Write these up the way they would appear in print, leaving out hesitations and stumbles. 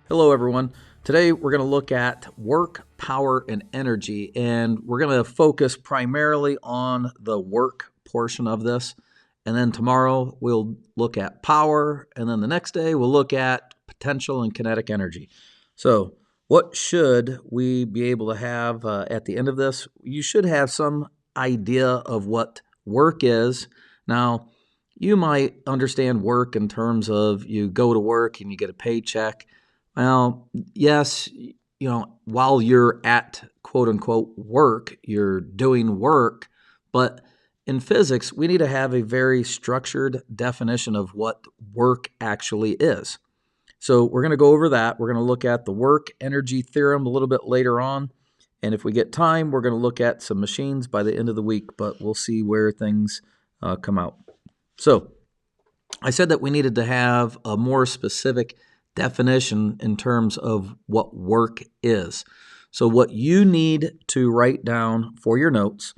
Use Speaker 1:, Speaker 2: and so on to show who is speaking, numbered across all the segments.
Speaker 1: Hello, everyone. Today we're going to look at work, power, and energy, and we're going to focus primarily on the work portion of this. And then tomorrow we'll look at power, and then the next day we'll look at potential and kinetic energy. So, what should we be able to have at the end of this? You should have some idea of what work is. Now, you might understand work in terms of you go to work and you get a paycheck. Well, yes, while you're at quote unquote work, you're doing work, but in physics, we need to have a very structured definition of what work actually is. So we're going to go over that. We're going to look at the work energy theorem a little bit later on. And if we get time, we're going to look at some machines by the end of the week, but we'll see where things come out. So I said that we needed to have a more specific definition in terms of what work is. So what you need to write down for your notes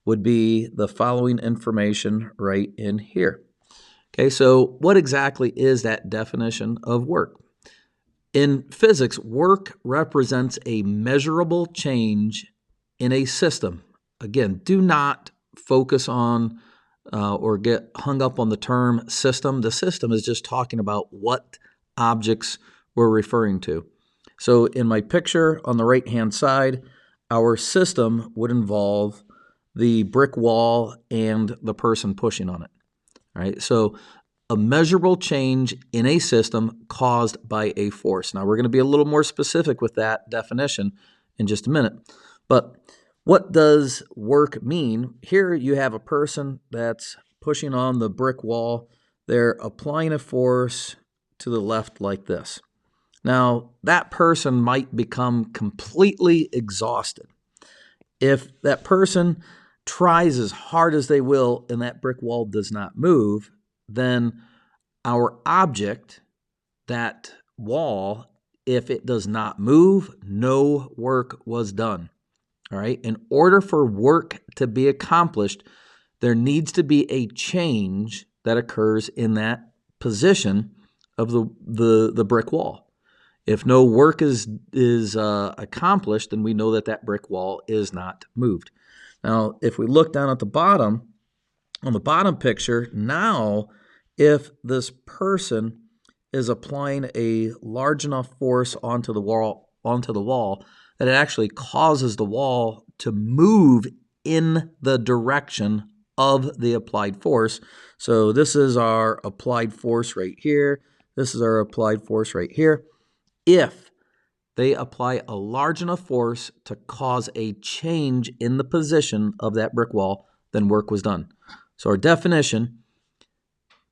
Speaker 1: would be the following information right in here. Okay, so what exactly is that definition of work? In physics, work represents a measurable change in a system. Again, do not focus on or get hung up on the term system. The system is just talking about what objects we're referring to. So in my picture on the right-hand side, our system would involve the brick wall and the person pushing on it. All right, so a measurable change in a system caused by a force. Now we're going to be a little more specific with that definition in just a minute. But what does work mean? Here you have a person that's pushing on the brick wall. They're applying a force to the left like this. Now, that person might become completely exhausted. If that person tries as hard as they will and that brick wall does not move, then our object, that wall, if it does not move, no work was done. All right. In order for work to be accomplished, there needs to be a change that occurs in that position of the brick wall. If no work is accomplished, then we know that that brick wall is not moved. Now, if we look down at the bottom, on the bottom picture, now if this person is applying a large enough force onto the wall that it actually causes the wall to move in the direction of the applied force. So this is our applied force right here. This is our applied force right here. If they apply a large enough force to cause a change in the position of that brick wall, then work was done. So our definition,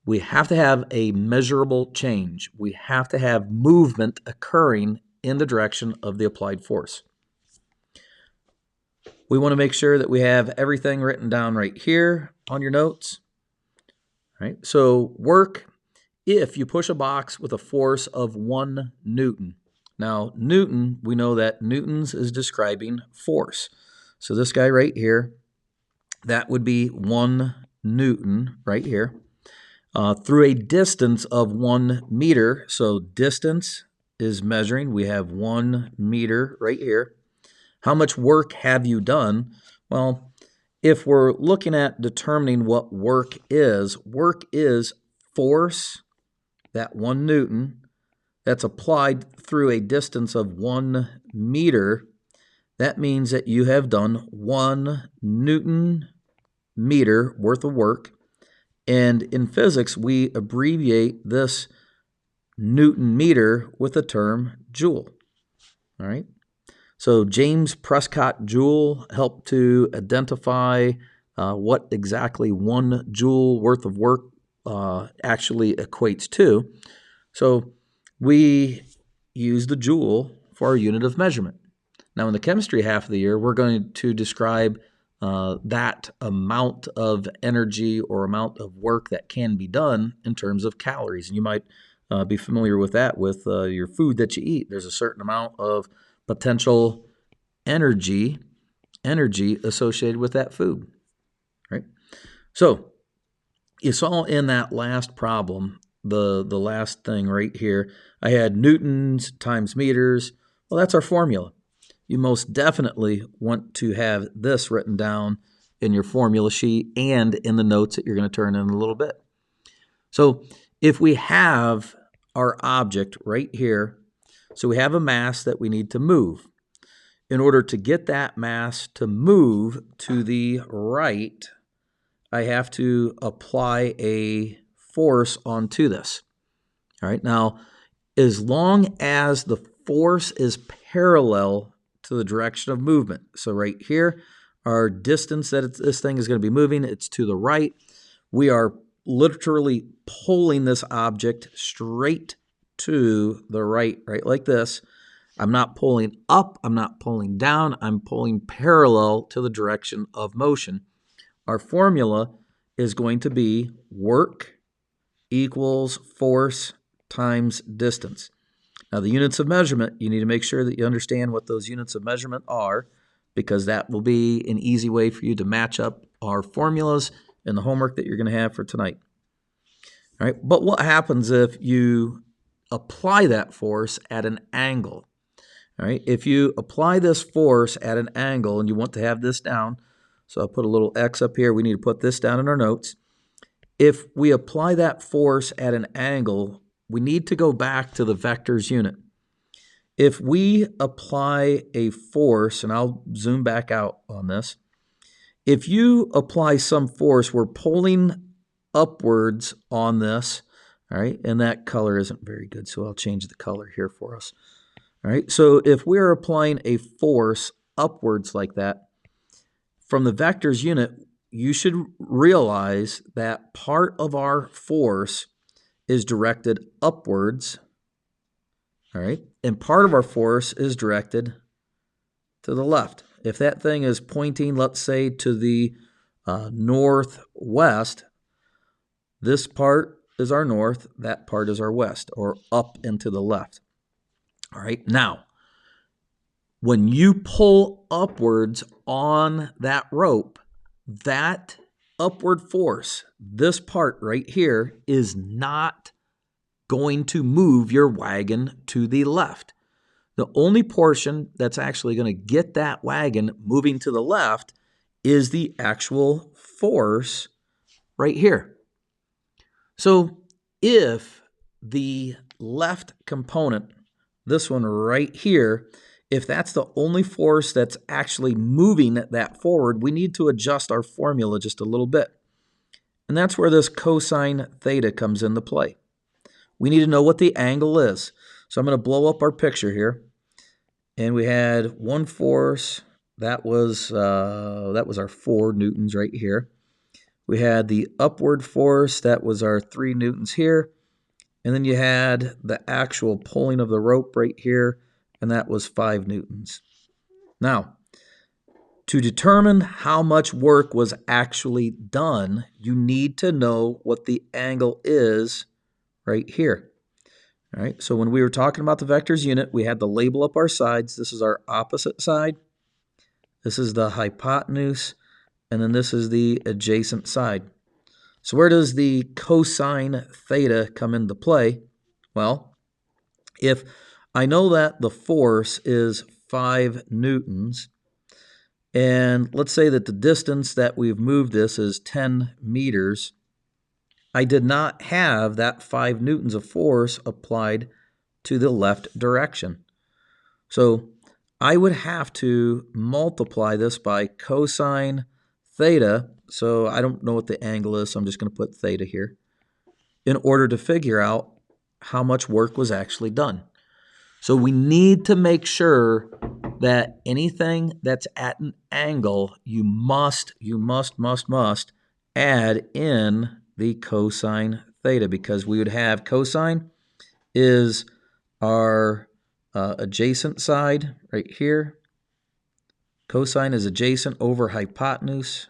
Speaker 1: we have to have a measurable change. We have to have movement occurring in the direction of the applied force. We want to make sure that we have everything written down right here on your notes. All right. So work, if you push a box with a force of 1 Newton. Now, Newton, we know that Newton's is describing force. So this guy right here, that would be 1 Newton right here. Through a distance of 1 meter. So distance is measuring. We have 1 meter right here. How much work have you done? Well, if we're looking at determining what work is force, that 1 Newton, that's applied through a distance of 1 meter. That means that you have done 1 Newton meter worth of work. And in physics, we abbreviate this Newton meter with the term joule. All right. So James Prescott Joule helped to identify what exactly 1 joule worth of work actually equates to. So we use the joule for our unit of measurement. Now in the chemistry half of the year, we're going to describe that amount of energy or amount of work that can be done in terms of calories. And you might be familiar with that with your food that you eat. There's a certain amount of potential energy associated with that food, right? So you saw in that last problem the last thing right here. I had newtons times meters. Well, that's our formula. You most definitely want to have this written down in your formula sheet and in the notes that you're going to turn in a little bit. So if we have our object right here, so we have a mass that we need to move. In order to get that mass to move to the right, I have to apply a force onto this. All right, now, as long as the force is parallel to the direction of movement, so right here, our distance that this thing is going to be moving, it's to the right. We are literally pulling this object straight to the right, right like this. I'm not pulling up, I'm not pulling down, I'm pulling parallel to the direction of motion. Our formula is going to be work equals force times distance. Now, the units of measurement, you need to make sure that you understand what those units of measurement are, because that will be an easy way for you to match up our formulas in the homework that you're going to have for tonight. All right, but what happens if you apply that force at an angle? All right, if you apply this force at an angle and you want to have this down, so I'll put a little X up here. We need to put this down in our notes. If we apply that force at an angle, we need to go back to the vectors unit. If we apply a force, and I'll zoom back out on this, if you apply some force, we're pulling upwards on this, all right, and that color isn't very good, so I'll change the color here for us. All right, so if we're applying a force upwards like that, from the vectors unit, you should realize that part of our force is directed upwards, all right, and part of our force is directed to the left. If that thing is pointing, let's say, to the northwest, this part is our north, that part is our west, or up and to the left. All right, now, when you pull upwards on that rope, that upward force, this part right here, is not going to move your wagon to the left. The only portion that's actually going to get that wagon moving to the left is the actual force right here. So if the left component, this one right here, if that's the only force that's actually moving that forward, we need to adjust our formula just a little bit. And that's where this cosine theta comes into play. We need to know what the angle is. So I'm going to blow up our picture here. And we had one force, that was our 4 newtons right here. We had the upward force, that was our 3 newtons here. And then you had the actual pulling of the rope right here, and that was 5 newtons. Now, to determine how much work was actually done, you need to know what the angle is right here. All right, so when we were talking about the vectors unit, we had to label up our sides. This is our opposite side. This is the hypotenuse, and then this is the adjacent side. So where does the cosine theta come into play? Well, if I know that the force is 5 newtons, and let's say that the distance that we've moved this is 10 meters, I did not have that 5 newtons of force applied to the left direction. So I would have to multiply this by cosine theta. So I don't know what the angle is, so I'm just going to put theta here in order to figure out how much work was actually done. So we need to make sure that anything that's at an angle, you must add in the cosine theta, because we would have cosine is our adjacent side right here. Cosine is adjacent over hypotenuse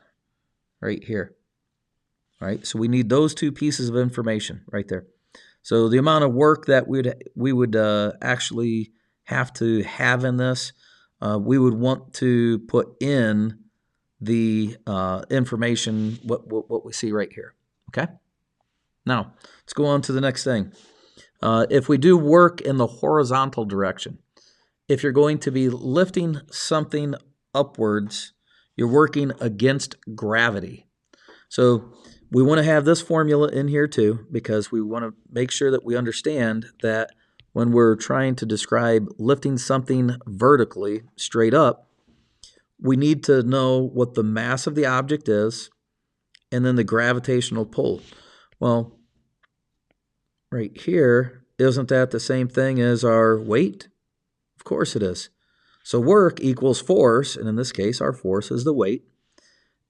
Speaker 1: right here. All right, so we need those 2 pieces of information right there. So the amount of work that we would actually have to have in this, we would want to put in the information, what we see right here, okay? Now, let's go on to the next thing. If we do work in the horizontal direction, if you're going to be lifting something upwards, you're working against gravity. So we want to have this formula in here too, because we want to make sure that we understand that when we're trying to describe lifting something vertically straight up, we need to know what the mass of the object is and then the gravitational pull. Well, right here, isn't that the same thing as our weight? Of course it is. So work equals force, and in this case, our force is the weight.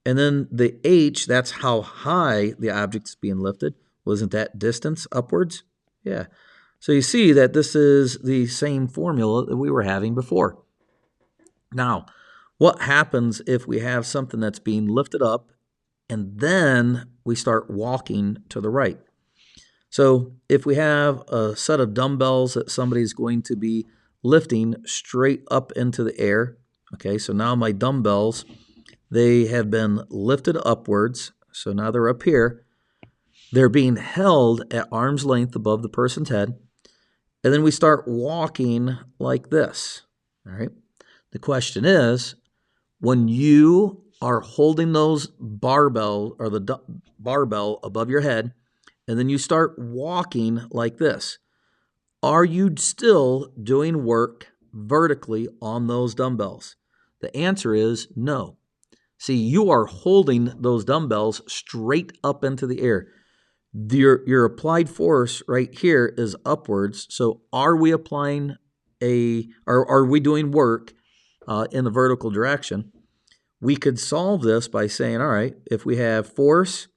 Speaker 1: And then the h, that's how high the object's being lifted. Wasn't that distance upwards? Yeah. So you see that this is the same formula that we were having before. Now, what happens if we have something that's being lifted up and then we start walking to the right? So if we have a set of dumbbells that somebody's going to be lifting straight up into the air, okay, so now my dumbbells, they have been lifted upwards, so now they're up here. They're being held at arm's length above the person's head, and then we start walking like this, all right? The question is, when you are holding those barbell or the barbell above your head, and then you start walking like this, are you still doing work vertically on those dumbbells? The answer is no. See, you are holding those dumbbells straight up into the air. Your applied force right here is upwards. So are we applying are we doing work in the vertical direction? We could solve this by saying, all right, if we have force,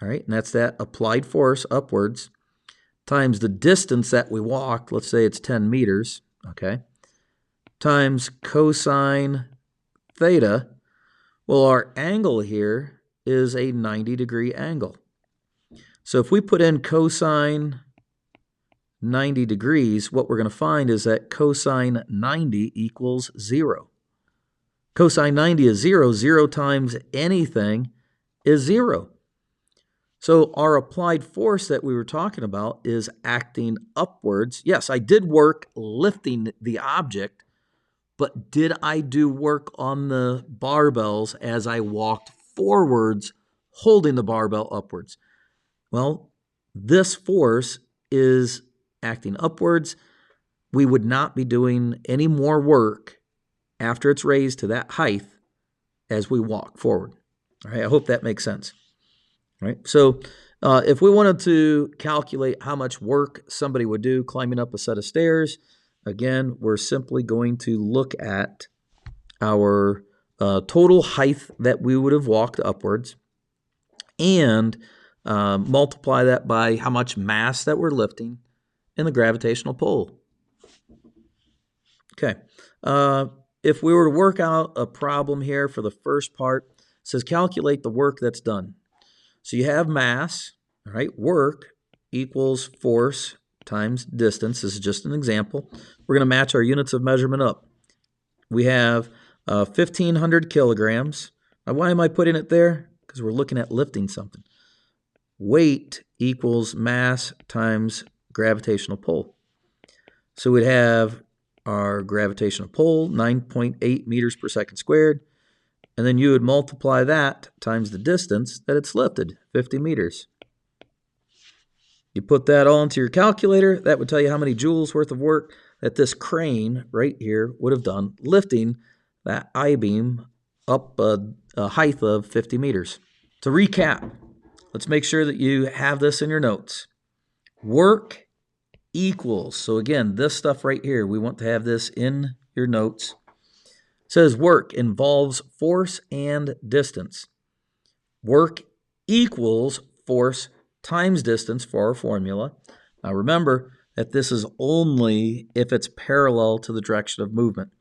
Speaker 1: all right, and that's that applied force upwards, times the distance that we walked, let's say it's 10 meters, okay, times cosine theta. Well, our angle here is a 90-degree angle. So if we put in cosine 90 degrees, what we're going to find is that cosine 90 equals 0. Cosine 90 is 0. 0 times anything is 0. So our applied force that we were talking about is acting upwards. Yes, I did work lifting the object, but did I do work on the barbells as I walked forwards, holding the barbell upwards? Well, this force is acting upwards. We would not be doing any more work after it's raised to that height as we walk forward. All right, I hope that makes sense. All right, so if we wanted to calculate how much work somebody would do climbing up a set of stairs, again, we're simply going to look at our total height that we would have walked upwards and multiply that by how much mass that we're lifting and the gravitational pull. Okay. If we were to work out a problem here for the first part, it says calculate the work that's done. So you have mass, all right? Work equals force times distance. This is just an example. We're going to match our units of measurement up. We have 1,500 kilograms. Now, why am I putting it there? Because we're looking at lifting something. Weight equals mass times gravitational pull. So we'd have our gravitational pull, 9.8 meters per second squared. And then you would multiply that times the distance that it's lifted, 50 meters. You put that all into your calculator. That would tell you how many joules worth of work that this crane right here would have done lifting that I-beam up a height of 50 meters. To recap, let's make sure that you have this in your notes. Work equals, so again, this stuff right here, we want to have this in your notes. It says work involves force and distance. Work equals force times distance for our formula. Now remember that this is only if it's parallel to the direction of movement.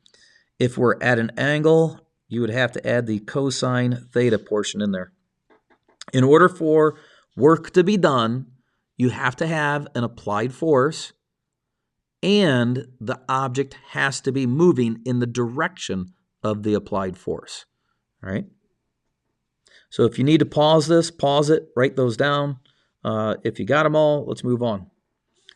Speaker 1: If we're at an angle, you would have to add the cosine theta portion in there. In order for work to be done, you have to have an applied force and the object has to be moving in the direction of the applied force. All right. So if you need to pause this, pause it, write those down. If you got them all, let's move on.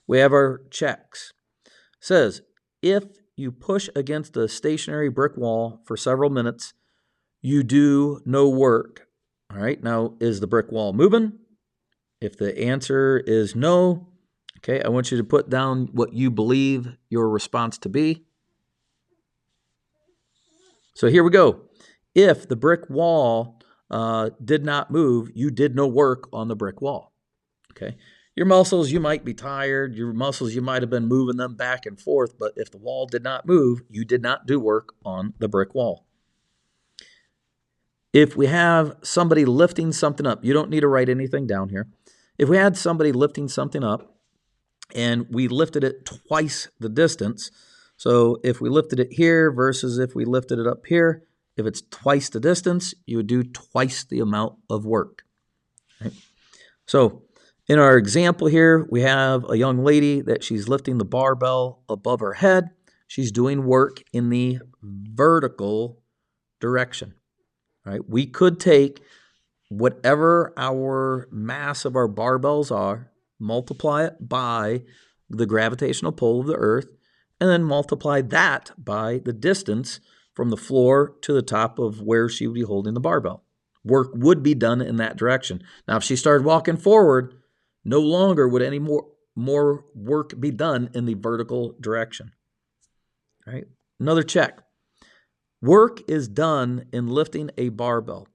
Speaker 1: We have our checks. It says, if you push against a stationary brick wall for several minutes, you do no work. All right, now is the brick wall moving? If the answer is no, okay, I want you to put down what you believe your response to be. So here we go. If the brick wall did not move, you did no work on the brick wall. Okay. Your muscles, you might be tired. Your muscles, you might have been moving them back and forth. But if the wall did not move, you did not do work on the brick wall. If we have somebody lifting something up, you don't need to write anything down here. If we had somebody lifting something up and we lifted it twice the distance, so if we lifted it here versus if we lifted it up here, if it's twice the distance, you would do twice the amount of work. Right? So in our example here, we have a young lady that she's lifting the barbell above her head. She's doing work in the vertical direction. Right? We could take whatever our mass of our barbells are, multiply it by the gravitational pull of the earth, and then multiply that by the distance from the floor to the top of where she would be holding the barbell. Work would be done in that direction. Now, if she started walking forward, no longer would any more work be done in the vertical direction. All right? Another check. Work is done in lifting a barbell.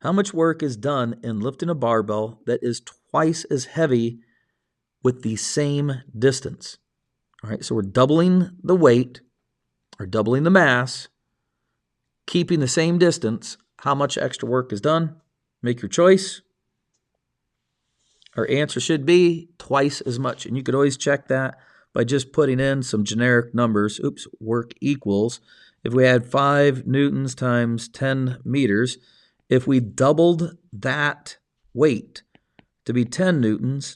Speaker 1: How much work is done in lifting a barbell that is twice as heavy with the same distance? All right, so we're doubling the weight or doubling the mass, keeping the same distance. How much extra work is done? Make your choice. Our answer should be twice as much. And you could always check that by just putting in some generic numbers. Work equals. If we had 5 newtons times 10 meters, if we doubled that weight to be 10 newtons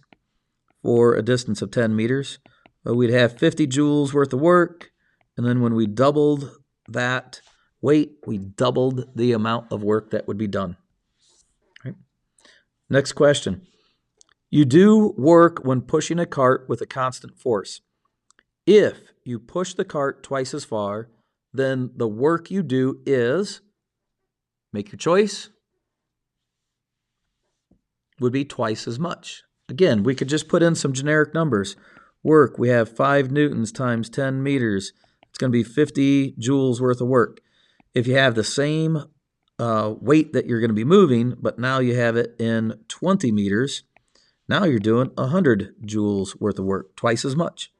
Speaker 1: for a distance of 10 meters, we'd have 50 joules worth of work. And then when we doubled that weight, we doubled the amount of work that would be done. Right. Next question. You do work when pushing a cart with a constant force. If you push the cart twice as far, then the work you do is, make your choice, would be twice as much. Again, we could just put in some generic numbers. Work, we have 5 newtons times 10 meters. It's going to be 50 joules worth of work. If you have the same weight that you're going to be moving, but now you have it in 20 meters, now you're doing 100 joules worth of work, twice as much.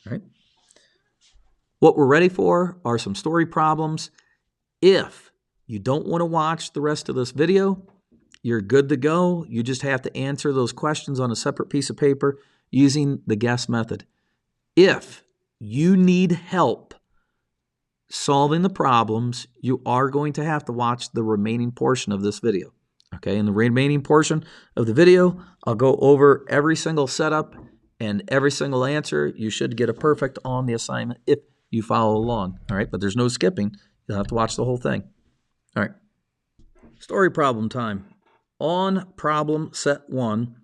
Speaker 1: Right? What we're ready for are some story problems. If you don't want to watch the rest of this video, you're good to go. You just have to answer those questions on a separate piece of paper using the guess method. If you need help solving the problems, you are going to have to watch the remaining portion of this video. Okay, in the remaining portion of the video, I'll go over every single setup and every single answer. You should get a perfect on the assignment if you follow along. All right, but there's no skipping. You'll have to watch the whole thing. All right, story problem time. On problem set 1,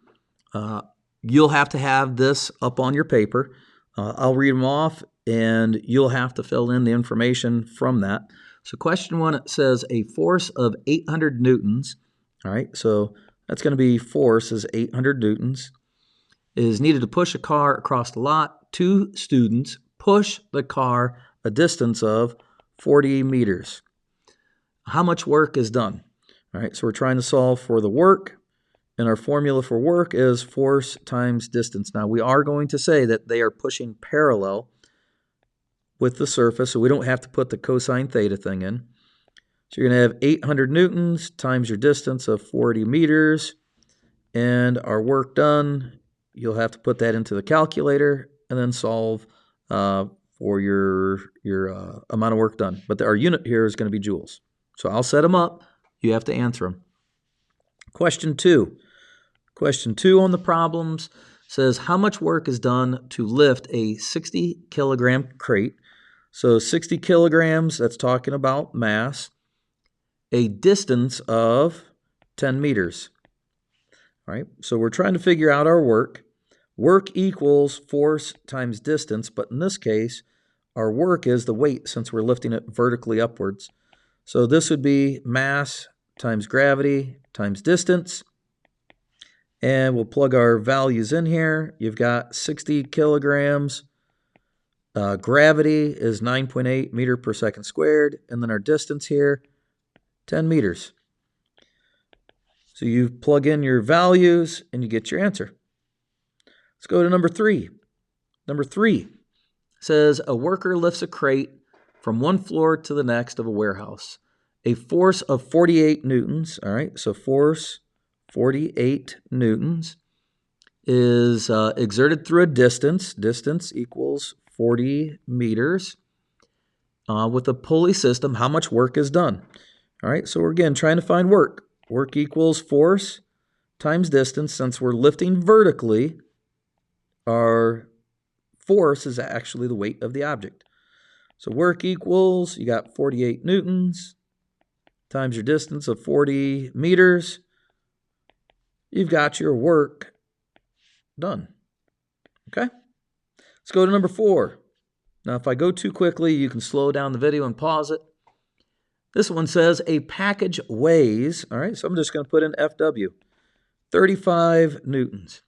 Speaker 1: you'll have to have this up on your paper. I'll read them off, and you'll have to fill in the information from that. So question 1, it says a force of 800 newtons. All right, so that's going to be force is 800 newtons. Is needed to push a car across the lot. 2 students push the car a distance of 40 meters. How much work is done? All right, so we're trying to solve for the work, and our formula for work is force times distance. Now, we are going to say that they are pushing parallel with the surface, so we don't have to put the cosine theta thing in. So you're going to have 800 newtons times your distance of 40 meters, and our work done, you'll have to put that into the calculator and then solve for your amount of work done. But our unit here is going to be joules. So I'll set them up. You have to answer them. Question 2. Question 2 on the problems says, how much work is done to lift a 60-kilogram crate? So 60 kilograms, that's talking about mass, a distance of 10 meters. All right, so we're trying to figure out our work. Work equals force times distance, but in this case, our work is the weight since we're lifting it vertically upwards. So this would be mass times gravity times distance. And we'll plug our values in here. You've got 60 kilograms. Gravity is 9.8 meter per second squared. And then our distance here, 10 meters. So you plug in your values and you get your answer. Let's go to number 3. Number 3 says a worker lifts a crate from one floor to the next of a warehouse. A force of 48 newtons, all right, so force 48 newtons is exerted through a distance. Distance equals 40 meters. With a pulley system, how much work is done? All right, so we're again trying to find work. Work equals force times distance. Since we're lifting vertically, our force is actually the weight of the object. So work equals, you got 48 newtons times your distance of 40 meters. You've got your work done. Okay? Let's go to number 4. Now, if I go too quickly, you can slow down the video and pause it. This one says a package weighs, all right, so I'm just going to put in FW, 35 newtons.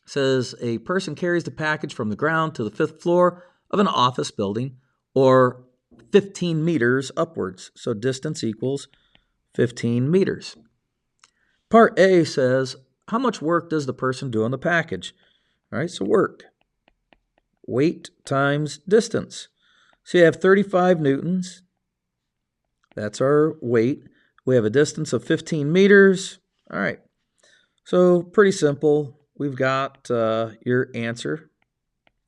Speaker 1: It says a person carries the package from the ground to the 5th floor of an office building or 15 meters upwards. So distance equals 15 meters. Part A says, how much work does the person do on the package? All right, so work. Weight times distance. So you have 35 newtons. That's our weight. We have a distance of 15 meters. All right. So pretty simple. We've got your answer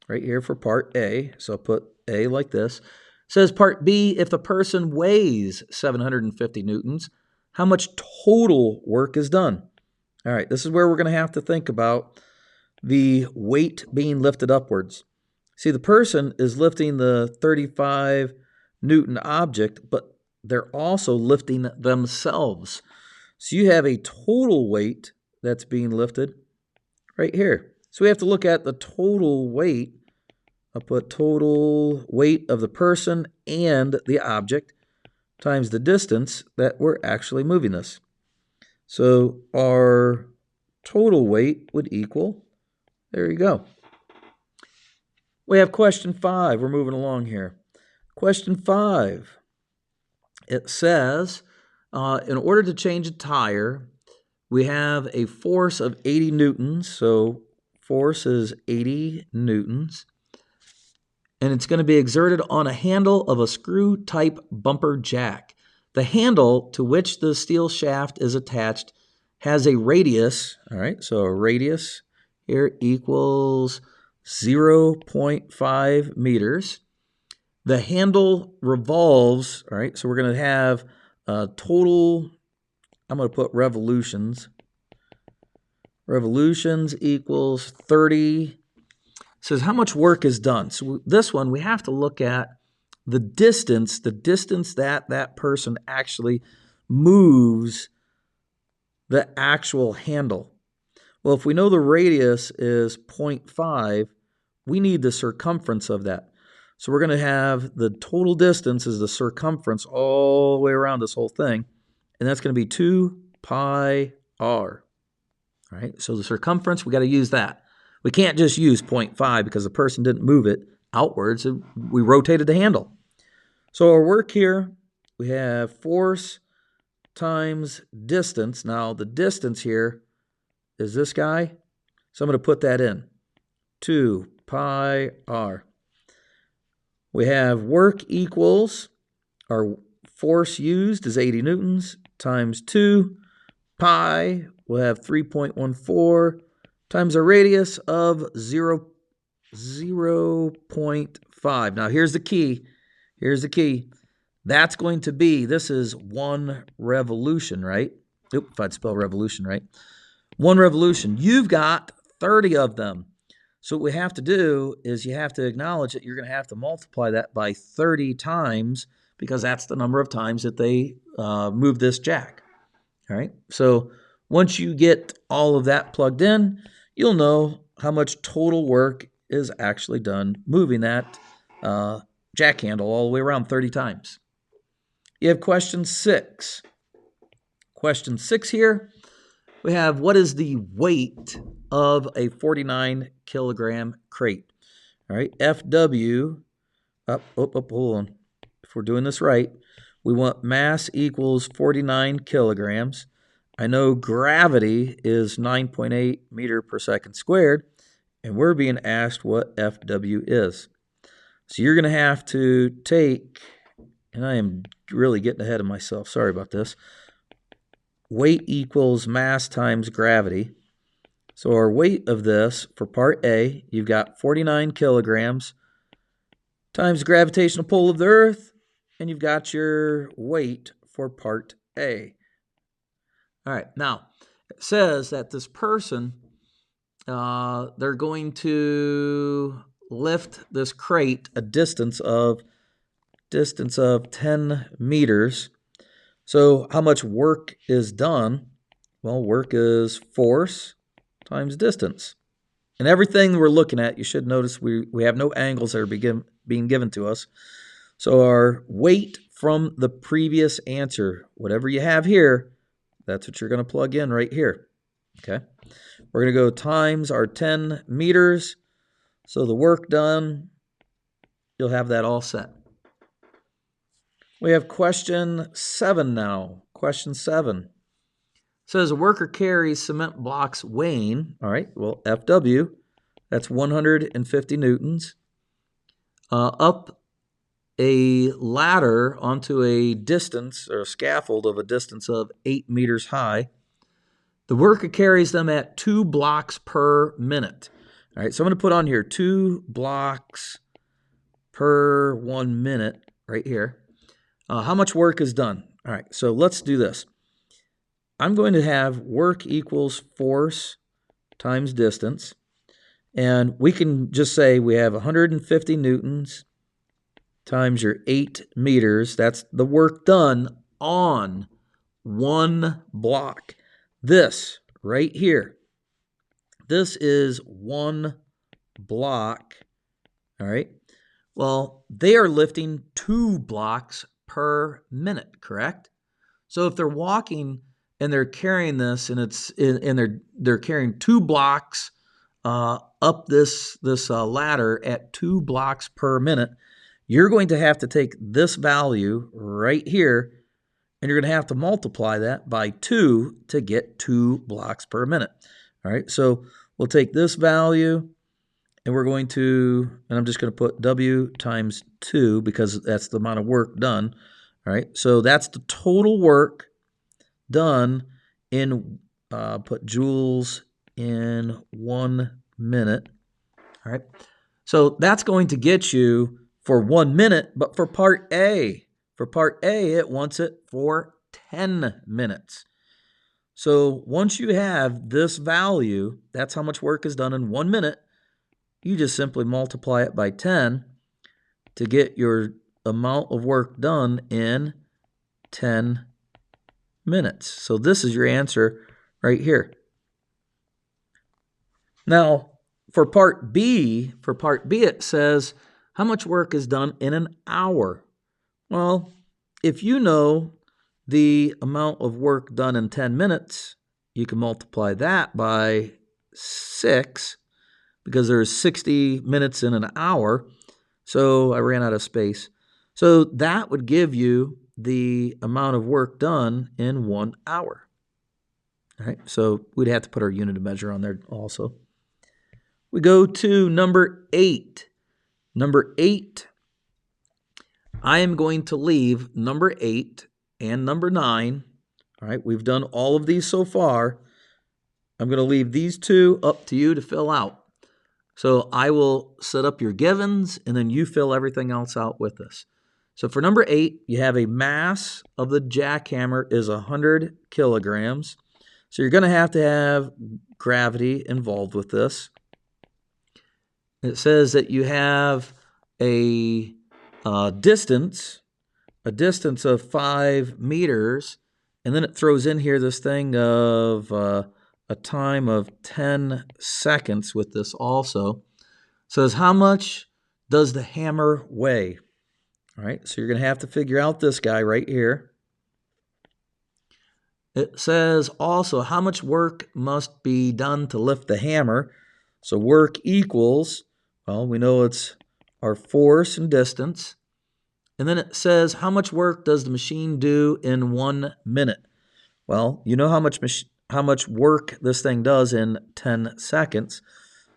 Speaker 1: right here for part A. So I'll put A like this. It says part B, if the person weighs 750 newtons, how much total work is done? All right. This is where we're going to have to think about the weight being lifted upwards. See, the person is lifting the 35 Newton object, but they're also lifting themselves. So you have a total weight that's being lifted right here. So we have to look at the total weight. I'll put total weight of the person and the object times the distance that we're actually moving this. So our total weight would equal, there you go. We have question 5. We're moving along here. Question 5. It says, in order to change a tire, we have a force of 80 newtons. So force is 80 newtons. And it's going to be exerted on a handle of a screw-type bumper jack. The handle to which the steel shaft is attached has a radius. All right, so a radius here equals 0.5 meters. The handle revolves, all right, so we're going to have total, I'm going to put revolutions. Revolutions equals 30. It says how much work is done. So this one, we have to look at the distance that that person actually moves the actual handle. Well, if we know the radius is 0.5, we need the circumference of that. So we're going to have the total distance is the circumference all the way around this whole thing, and that's going to be 2 pi r. All right, so the circumference, we got to use that. We can't just use 0.5 because the person didn't move it outwards. We rotated the handle. So our work here, we have force times distance. Now the distance here is this guy. So I'm going to put that in. 2 pi r. We have work equals, our force used is 80 newtons times 2 pi. We'll have 3.14 times a radius of 0.5. Now here's the key. Here's the key. That's going to be, this is 1 revolution, right? Oop, if I'd spell revolution right. 1 revolution. You've got 30 of them. So what we have to do is you have to acknowledge that you're going to have to multiply that by 30 times because that's the number of times that they move this jack. All right. So Once you get all of that plugged in, you'll know how much total work is actually done moving that jack handle all the way around 30 times. You have question 6. Question 6 here, we have what is the weight of a 49 kilogram crate? All right, FW, hold on. If we're doing this right, we want mass equals 49 kilograms. I know gravity is 9.8 meter per second squared, and we're being asked what FW is. So you're going to have to take, and I am really getting ahead of myself, sorry about this, weight equals mass times gravity. So our weight of this for part A, you've got 49 kilograms times the gravitational pull of the Earth, and you've got your weight for part A. All right, now it says that this person, they're going to lift this crate a distance of 10 meters. So how much work is done? Well, work is force times distance. And everything we're looking at, you should notice we have no angles that are being given to us. So our weight from the previous answer, whatever you have here, that's what you're going to plug in right here. Okay. We're going to go times our 10 meters. So the work done, you'll have that all set. We have question 7 now. Question 7 says a worker carries cement blocks weighing, all right, well, FW, that's 150 newtons, up a ladder onto a distance or a scaffold of a distance of 8 meters high. The worker carries them at 2 blocks per minute. All right, so I'm going to put on here 2 blocks per 1 minute right here. How much work is done? All right, so let's do this. I'm going to have work equals force times distance. And we can just say we have 150 newtons times your 8 meters. That's the work done on 1 block. This right here, this is 1 block. All right. Well, they are lifting 2 blocks per minute, correct? So if they're walking and they're carrying this, and they're carrying 2 blocks up this ladder at 2 blocks per minute, you're going to have to take this value right here, and you're going to have to multiply that by 2 to get 2 blocks per minute. All right, so we'll take this value, and we're going to, and I'm just going to put W times 2 because that's the amount of work done. All right, so that's the total work done in, put joules in 1 minute. All right, so that's going to get you for 1 minute, but for part A, it wants it for 10 minutes. So once you have this value, that's how much work is done in 1 minute, you just simply multiply it by 10 to get your amount of work done in 10 minutes. So this is your answer right here. Now, for part B, it says how much work is done in an hour. Well, if you know the amount of work done in 10 minutes, you can multiply that by 6 because there's 60 minutes in an hour. So I ran out of space. So that would give you the amount of work done in 1 hour. All right, so we'd have to put our unit of measure on there also. We go to number 8. Number 8, I am going to leave number 8 and number 9. All right, we've done all of these so far. I'm going to leave these 2 up to you to fill out. So I will set up your givens, and then you fill everything else out with this. So for number 8, you have a mass of the jackhammer is 100 kilograms. So you're going to have gravity involved with this. It says that you have a distance of 5 meters, And then it throws in here this thing of a time of 10 seconds with this also. Says, how much does the hammer weigh? All right, so you're going to have to figure out this guy right here. It says also how much work must be done to lift the hammer. So work equals, well, we know it's our force and distance. And then it says how much work does the machine do in 1 minute? Well, you know how much work this thing does in 10 seconds.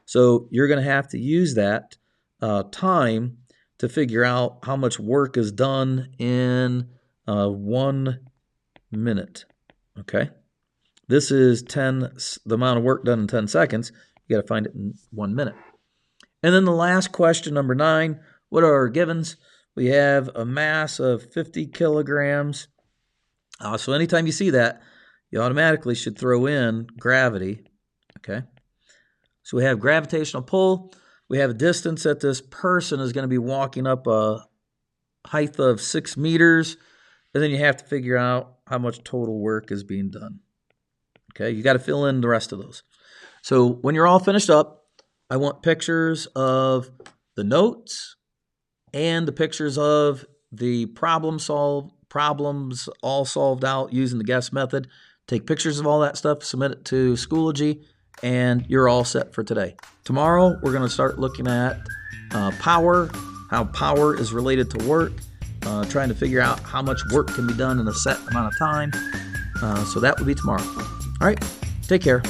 Speaker 1: So you're going to have to use that time to figure out how much work is done in 1 minute. Okay, this is the amount of work done in 10 seconds. You got to find it in 1 minute. And then the last question, number 9, what are our givens? We have a mass of 50 kilograms. So anytime you see that, you automatically should throw in gravity. Okay, so we have gravitational pull. We have a distance that this person is going to be walking up a height of 6 meters. And then you have to figure out how much total work is being done. Okay, you got to fill in the rest of those. So when you're all finished up, I want pictures of the notes and the pictures of the problems all solved out using the guess method. Take pictures of all that stuff, submit it to Schoology, and you're all set for today. Tomorrow, we're going to start looking at power, how power is related to work, trying to figure out how much work can be done in a set amount of time. So that will be tomorrow. All right, take care.